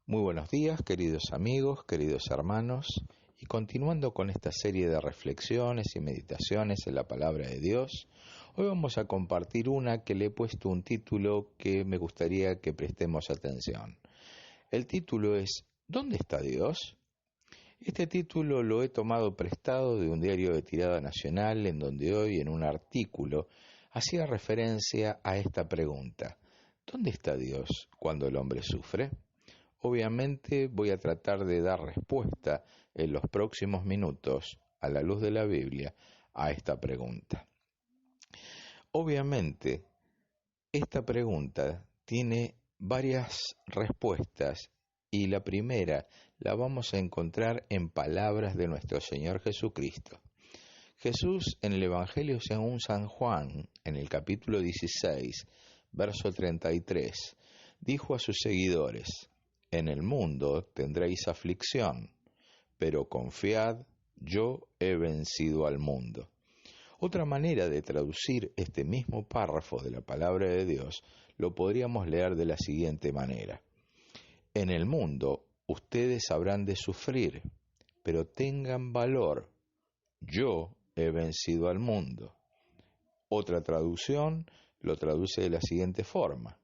Muy buenos días, queridos amigos, queridos hermanos, y continuando con esta serie de reflexiones y meditaciones en la palabra de Dios, hoy vamos a compartir una que le he puesto un título que me gustaría que prestemos atención. El título es ¿Dónde está Dios? Este título lo he tomado prestado de un diario de tirada nacional en donde hoy en un artículo hacía referencia a esta pregunta: ¿dónde está Dios cuando el hombre sufre? Obviamente voy a tratar de dar respuesta en los próximos minutos, a la luz de la Biblia, a esta pregunta. Obviamente, esta pregunta tiene varias respuestas y la primera la vamos a encontrar en palabras de nuestro Señor Jesucristo. Jesús en el Evangelio según San Juan, en el capítulo 16, verso 33, dijo a sus seguidores: en el mundo tendréis aflicción, pero confiad, yo he vencido al mundo. Otra manera de traducir este mismo párrafo de la palabra de Dios lo podríamos leer de la siguiente manera: en el mundo ustedes habrán de sufrir, pero tengan valor, yo he vencido al mundo. Otra traducción lo traduce de la siguiente forma: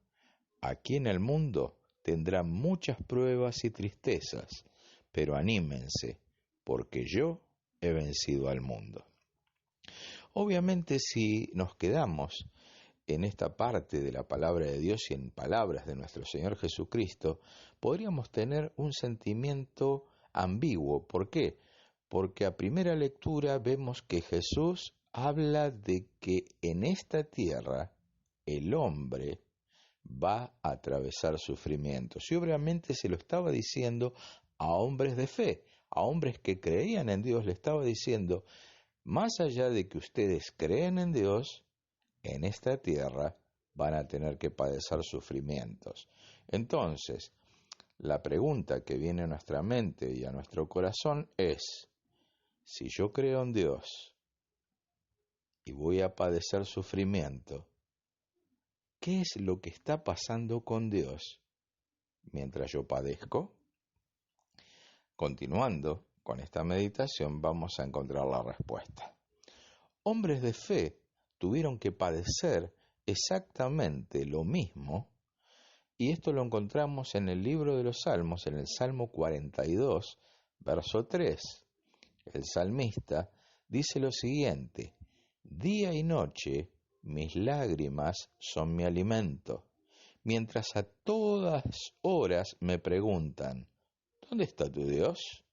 aquí en el mundo tendrán muchas pruebas y tristezas, pero anímense, porque yo he vencido al mundo. Obviamente, si nos quedamos en esta parte de la palabra de Dios y en palabras de nuestro Señor Jesucristo, podríamos tener un sentimiento ambiguo. ¿Por qué? Porque a primera lectura vemos que Jesús habla de que en esta tierra el hombre va a atravesar sufrimientos. Y obviamente se lo estaba diciendo a hombres de fe, a hombres que creían en Dios. Le estaba diciendo: más allá de que ustedes creen en Dios, en esta tierra van a tener que padecer sufrimientos. Entonces, la pregunta que viene a nuestra mente y a nuestro corazón es: si yo creo en Dios y voy a padecer sufrimiento, ¿qué es lo que está pasando con Dios mientras yo padezco? Continuando con esta meditación vamos a encontrar la respuesta. Hombres de fe tuvieron que padecer exactamente lo mismo, y esto lo encontramos en el libro de los Salmos, en el Salmo 42, verso 3. El salmista dice lo siguiente: día y noche mis lágrimas son mi alimento, mientras a todas horas me preguntan: ¿dónde está tu Dios?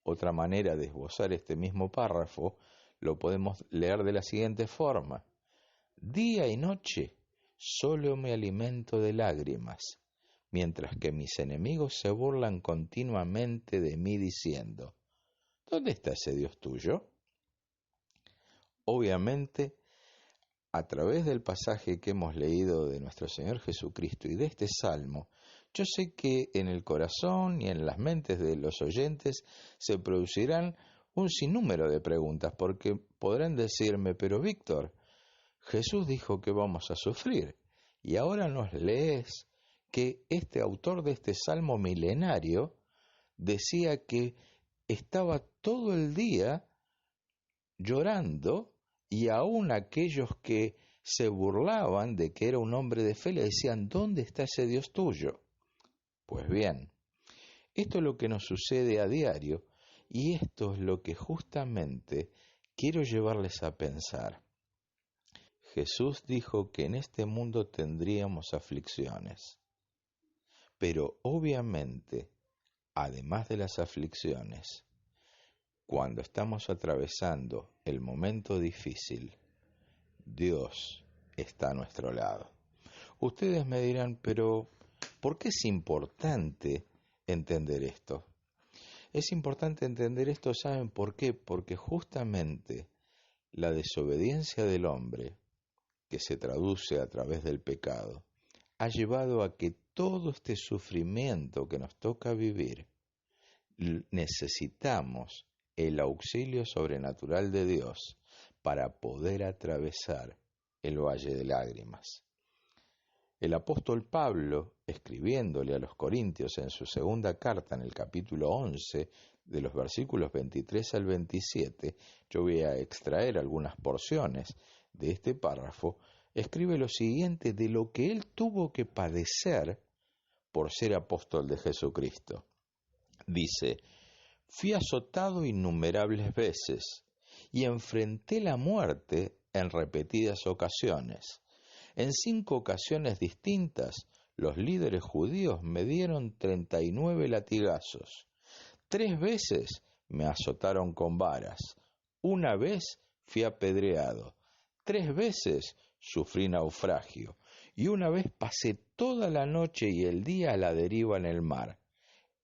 Otra manera de esbozar este mismo párrafo lo podemos leer de la siguiente forma: día y noche solo me alimento de lágrimas, mientras que mis enemigos se burlan continuamente de mí diciendo: ¿dónde está ese Dios tuyo? Obviamente, a través del pasaje que hemos leído de nuestro Señor Jesucristo y de este Salmo, yo sé que en el corazón y en las mentes de los oyentes se producirán un sinnúmero de preguntas, porque podrán decirme: pero Víctor, Jesús dijo que vamos a sufrir, y ahora nos lees que este autor de este Salmo milenario decía que estaba todo el día llorando, y aún aquellos que se burlaban de que era un hombre de fe le decían: ¿dónde está ese Dios tuyo? Pues bien, esto es lo que nos sucede a diario, y esto es lo que justamente quiero llevarles a pensar. Jesús dijo que en este mundo tendríamos aflicciones, pero obviamente, además de las aflicciones, cuando estamos atravesando el momento difícil, Dios está a nuestro lado. Ustedes me dirán: pero ¿por qué es importante entender esto? Es importante entender esto, ¿saben por qué? Porque justamente la desobediencia del hombre, que se traduce a través del pecado, ha llevado a que todo este sufrimiento que nos toca vivir, necesitamos el auxilio sobrenatural de Dios para poder atravesar el valle de lágrimas. El apóstol Pablo, escribiéndole a los Corintios en su segunda carta, en el capítulo 11, de los versículos 23 al 27, yo voy a extraer algunas porciones de este párrafo, escribe lo siguiente de lo que él tuvo que padecer por ser apóstol de Jesucristo. Dice: fui azotado innumerables veces y enfrenté la muerte en repetidas ocasiones. En 5 ocasiones distintas, los líderes judíos me dieron 39 latigazos. 3 veces me azotaron con varas. 1 vez fui apedreado. 3 veces sufrí naufragio. Y 1 vez pasé toda la noche y el día a la deriva en el mar.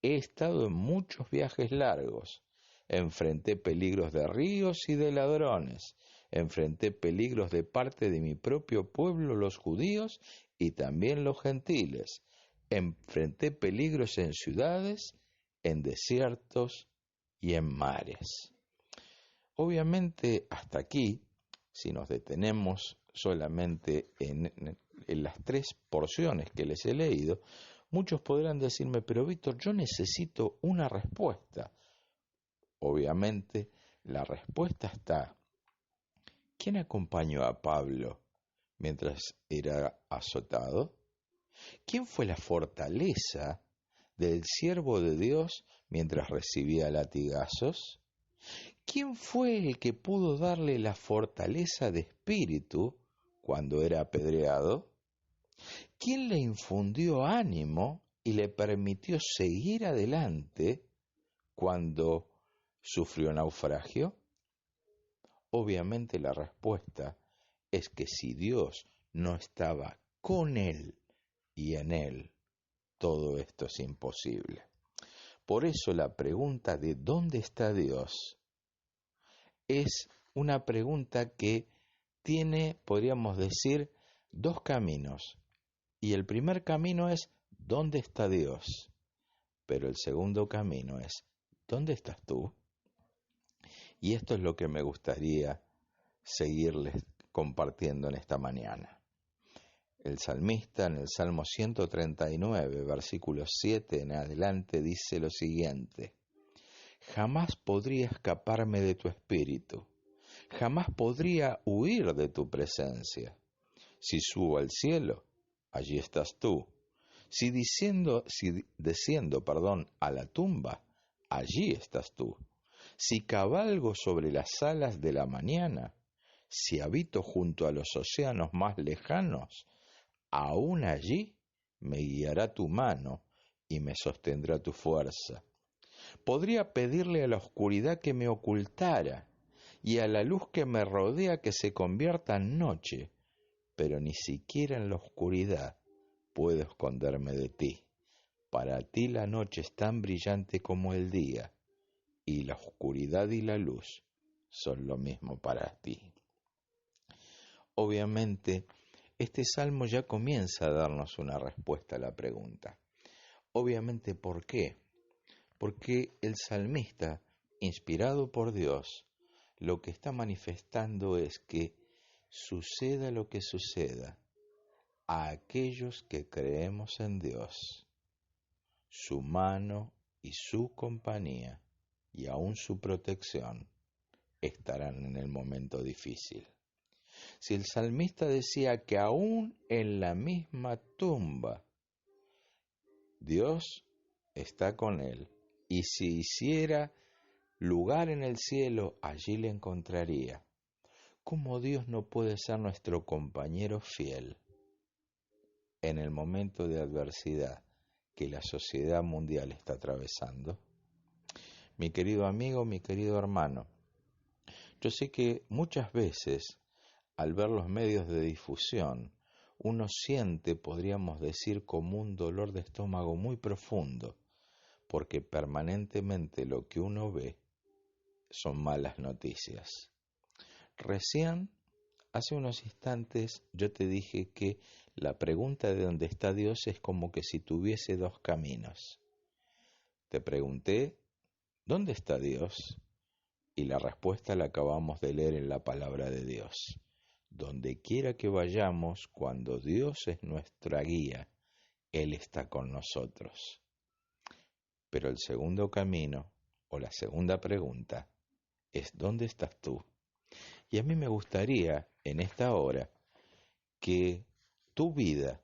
He estado en muchos viajes largos. Enfrenté peligros de ríos y de ladrones. Enfrenté peligros de parte de mi propio pueblo, los judíos, y también los gentiles. Enfrenté peligros en ciudades, en desiertos y en mares. Obviamente, hasta aquí, si nos detenemos solamente en las 3 porciones que les he leído, muchos podrán decirme: pero Víctor, yo necesito una respuesta. Obviamente, la respuesta está: ¿quién acompañó a Pablo mientras era azotado? ¿Quién fue la fortaleza del siervo de Dios mientras recibía latigazos? ¿Quién fue el que pudo darle la fortaleza de espíritu cuando era apedreado? ¿Quién le infundió ánimo y le permitió seguir adelante cuando sufrió naufragio? Obviamente la respuesta es que si Dios no estaba con él y en él, todo esto es imposible. Por eso la pregunta de ¿dónde está Dios? Es una pregunta que tiene, podríamos decir, 2 caminos. Y el primer camino es ¿dónde está Dios? Pero el segundo camino es ¿dónde estás tú? Y esto es lo que me gustaría seguirles compartiendo en esta mañana. El salmista en el Salmo 139, versículo 7 en adelante, dice lo siguiente: jamás podría escaparme de tu espíritu, jamás podría huir de tu presencia. Si subo al cielo, allí estás tú. Si desciendo, a la tumba, allí estás tú. Si cabalgo sobre las alas de la mañana, si habito junto a los océanos más lejanos, aún allí me guiará tu mano y me sostendrá tu fuerza. Podría pedirle a la oscuridad que me ocultara y a la luz que me rodea que se convierta en noche, pero ni siquiera en la oscuridad puedo esconderme de ti. Para ti la noche es tan brillante como el día, y la oscuridad y la luz son lo mismo para ti. Obviamente, este salmo ya comienza a darnos una respuesta a la pregunta. Obviamente, ¿por qué? Porque el salmista, inspirado por Dios, lo que está manifestando es que suceda lo que suceda, a aquellos que creemos en Dios, su mano y su compañía y aún su protección estarán en el momento difícil. Si el salmista decía que aún en la misma tumba Dios está con él, y si hiciera lugar en el cielo, allí le encontraría, ¿cómo Dios no puede ser nuestro compañero fiel en el momento de adversidad que la sociedad mundial está atravesando? Mi querido amigo, mi querido hermano, yo sé que muchas veces al ver los medios de difusión, uno siente, podríamos decir, como un dolor de estómago muy profundo, porque permanentemente lo que uno ve son malas noticias. Recién, hace unos instantes, yo te dije que la pregunta de dónde está Dios es como que si tuviese 2 caminos. Te pregunté, ¿dónde está Dios? Y la respuesta la acabamos de leer en la palabra de Dios. Donde quiera que vayamos, cuando Dios es nuestra guía, Él está con nosotros. Pero el segundo camino, o la segunda pregunta, es ¿dónde estás tú? Y a mí me gustaría, en esta hora, que tu vida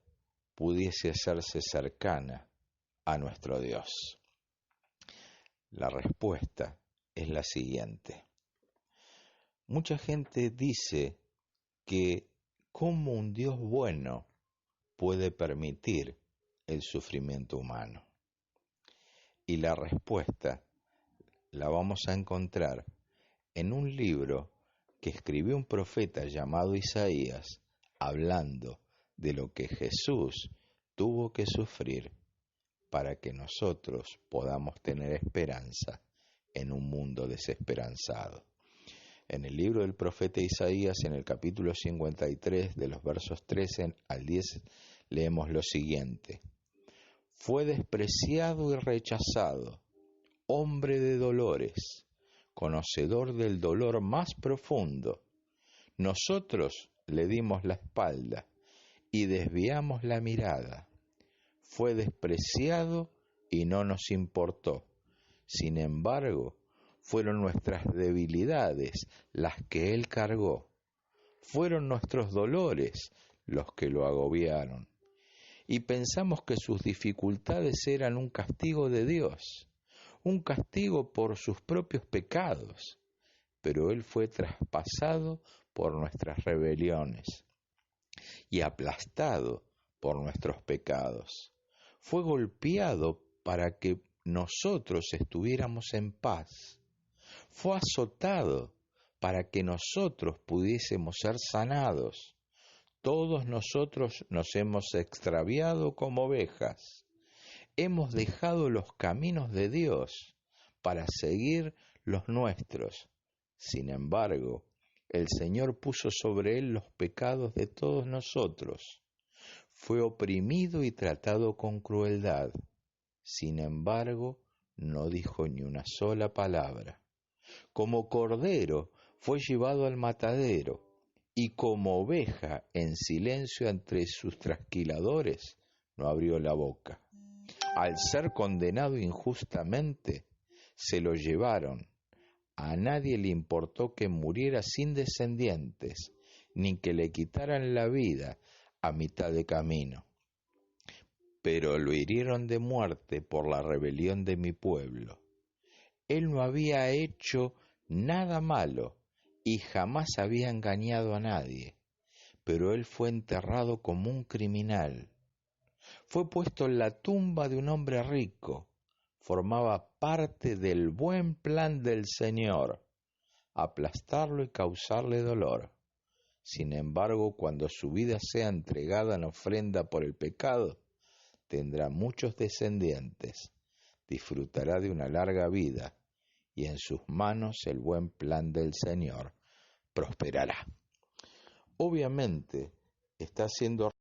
pudiese hacerse cercana a nuestro Dios. La respuesta es la siguiente. Mucha gente dice que cómo un Dios bueno puede permitir el sufrimiento humano. Y la respuesta la vamos a encontrar en un libro que escribió un profeta llamado Isaías, hablando de lo que Jesús tuvo que sufrir para que nosotros podamos tener esperanza en un mundo desesperanzado. En el libro del profeta Isaías, en el capítulo 53, de los versos 13 al 10, leemos lo siguiente. Fue despreciado y rechazado, hombre de dolores, conocedor del dolor más profundo. Nosotros le dimos la espalda y desviamos la mirada. Fue despreciado y no nos importó. Sin embargo, fueron nuestras debilidades las que Él cargó. Fueron nuestros dolores los que lo agobiaron. Y pensamos que sus dificultades eran un castigo de Dios, un castigo por sus propios pecados. Pero Él fue traspasado por nuestras rebeliones y aplastado por nuestros pecados. Fue golpeado para que nosotros estuviéramos en paz. Fue azotado para que nosotros pudiésemos ser sanados. Todos nosotros nos hemos extraviado como ovejas. Hemos dejado los caminos de Dios para seguir los nuestros. Sin embargo, el Señor puso sobre él los pecados de todos nosotros. Fue oprimido y tratado con crueldad. Sin embargo, no dijo ni una sola palabra. Como cordero fue llevado al matadero, y como oveja en silencio entre sus trasquiladores, no abrió la boca. Al ser condenado injustamente, se lo llevaron. A nadie le importó que muriera sin descendientes, ni que le quitaran la vida a mitad de camino. Pero lo hirieron de muerte por la rebelión de mi pueblo. Él no había hecho nada malo y jamás había engañado a nadie, pero él fue enterrado como un criminal. Fue puesto en la tumba de un hombre rico. Formaba parte del buen plan del Señor, aplastarlo y causarle dolor. Sin embargo, cuando su vida sea entregada en ofrenda por el pecado, tendrá muchos descendientes, disfrutará de una larga vida, y en sus manos el buen plan del Señor prosperará. Obviamente, está haciendo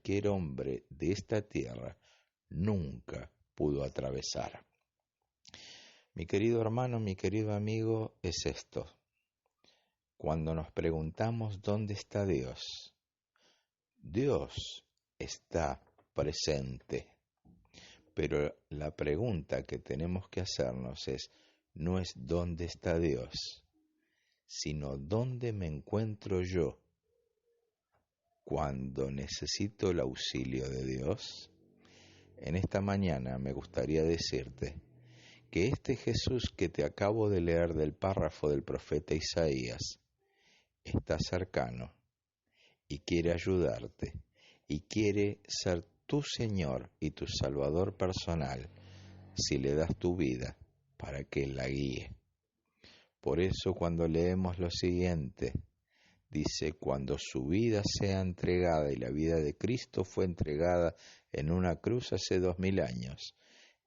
cualquier hombre de esta tierra nunca pudo atravesar. Mi querido hermano, mi querido amigo, es esto. Cuando nos preguntamos dónde está Dios, Dios está presente. Pero la pregunta que tenemos que hacernos no es dónde está Dios, sino dónde me encuentro yo cuando necesito el auxilio de Dios. En esta mañana me gustaría decirte que este Jesús que te acabo de leer del párrafo del profeta Isaías está cercano y quiere ayudarte y quiere ser tu Señor y tu Salvador personal si le das tu vida para que Él la guíe. Por eso cuando leemos lo siguiente, dice, cuando su vida sea entregada, y la vida de Cristo fue entregada en una cruz hace 2000 años,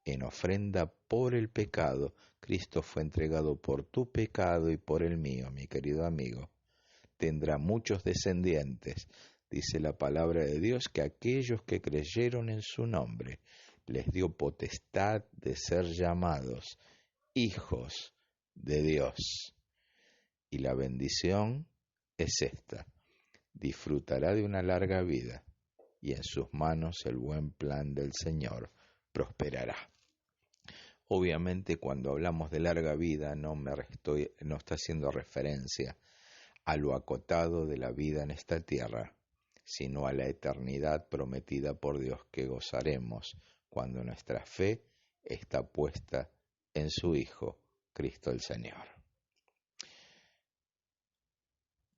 en ofrenda por el pecado, Cristo fue entregado por tu pecado y por el mío, mi querido amigo. Tendrá muchos descendientes, Dice la palabra de Dios que aquellos que creyeron en su nombre les dio potestad de ser llamados hijos de Dios. Y la bendición es esta: disfrutará de una larga vida y en sus manos el buen plan del Señor prosperará. Obviamente, cuando hablamos de larga vida no está haciendo referencia a lo acotado de la vida en esta tierra, sino a la eternidad prometida por Dios que gozaremos cuando nuestra fe está puesta en su Hijo, Cristo el Señor.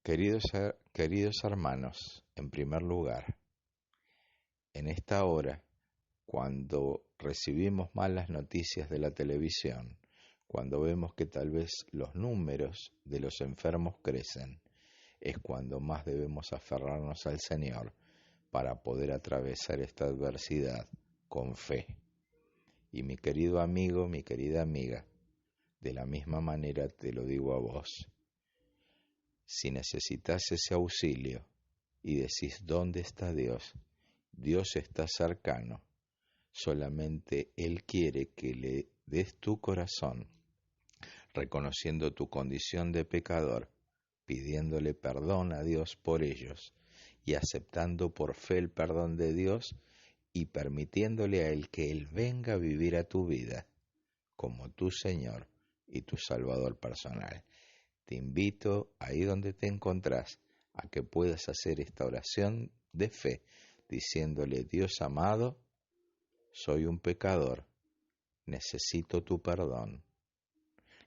Queridos hermanos, en primer lugar, en esta hora, cuando recibimos malas noticias de la televisión, cuando vemos que tal vez los números de los enfermos crecen, es cuando más debemos aferrarnos al Señor para poder atravesar esta adversidad con fe. Y mi querido amigo, mi querida amiga, de la misma manera te lo digo a vos. Si necesitas ese auxilio y decís ¿dónde está Dios? Dios está cercano. Solamente Él quiere que le des tu corazón, reconociendo tu condición de pecador, pidiéndole perdón a Dios por ellos y aceptando por fe el perdón de Dios y permitiéndole a Él que Él venga a vivir a tu vida como tu Señor y tu Salvador personal. Te invito, ahí donde te encontrás, a que puedas hacer esta oración de fe, diciéndole: Dios amado, soy un pecador, necesito tu perdón.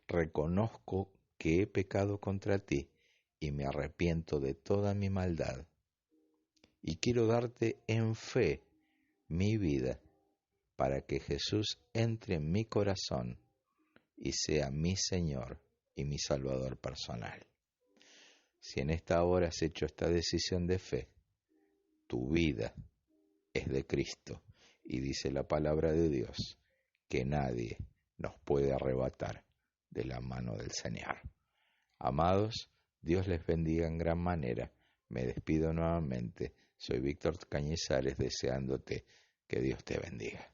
Reconozco que he pecado contra ti y me arrepiento de toda mi maldad. Y quiero darte en fe mi vida para que Jesús entre en mi corazón y sea mi Señor y mi Salvador personal. Si en esta hora has hecho esta decisión de fe, tu vida es de Cristo y dice la palabra de Dios que nadie nos puede arrebatar de la mano del Señor. Amados, Dios les bendiga en gran manera. Me despido nuevamente. Soy Víctor Cañizares deseándote que Dios te bendiga.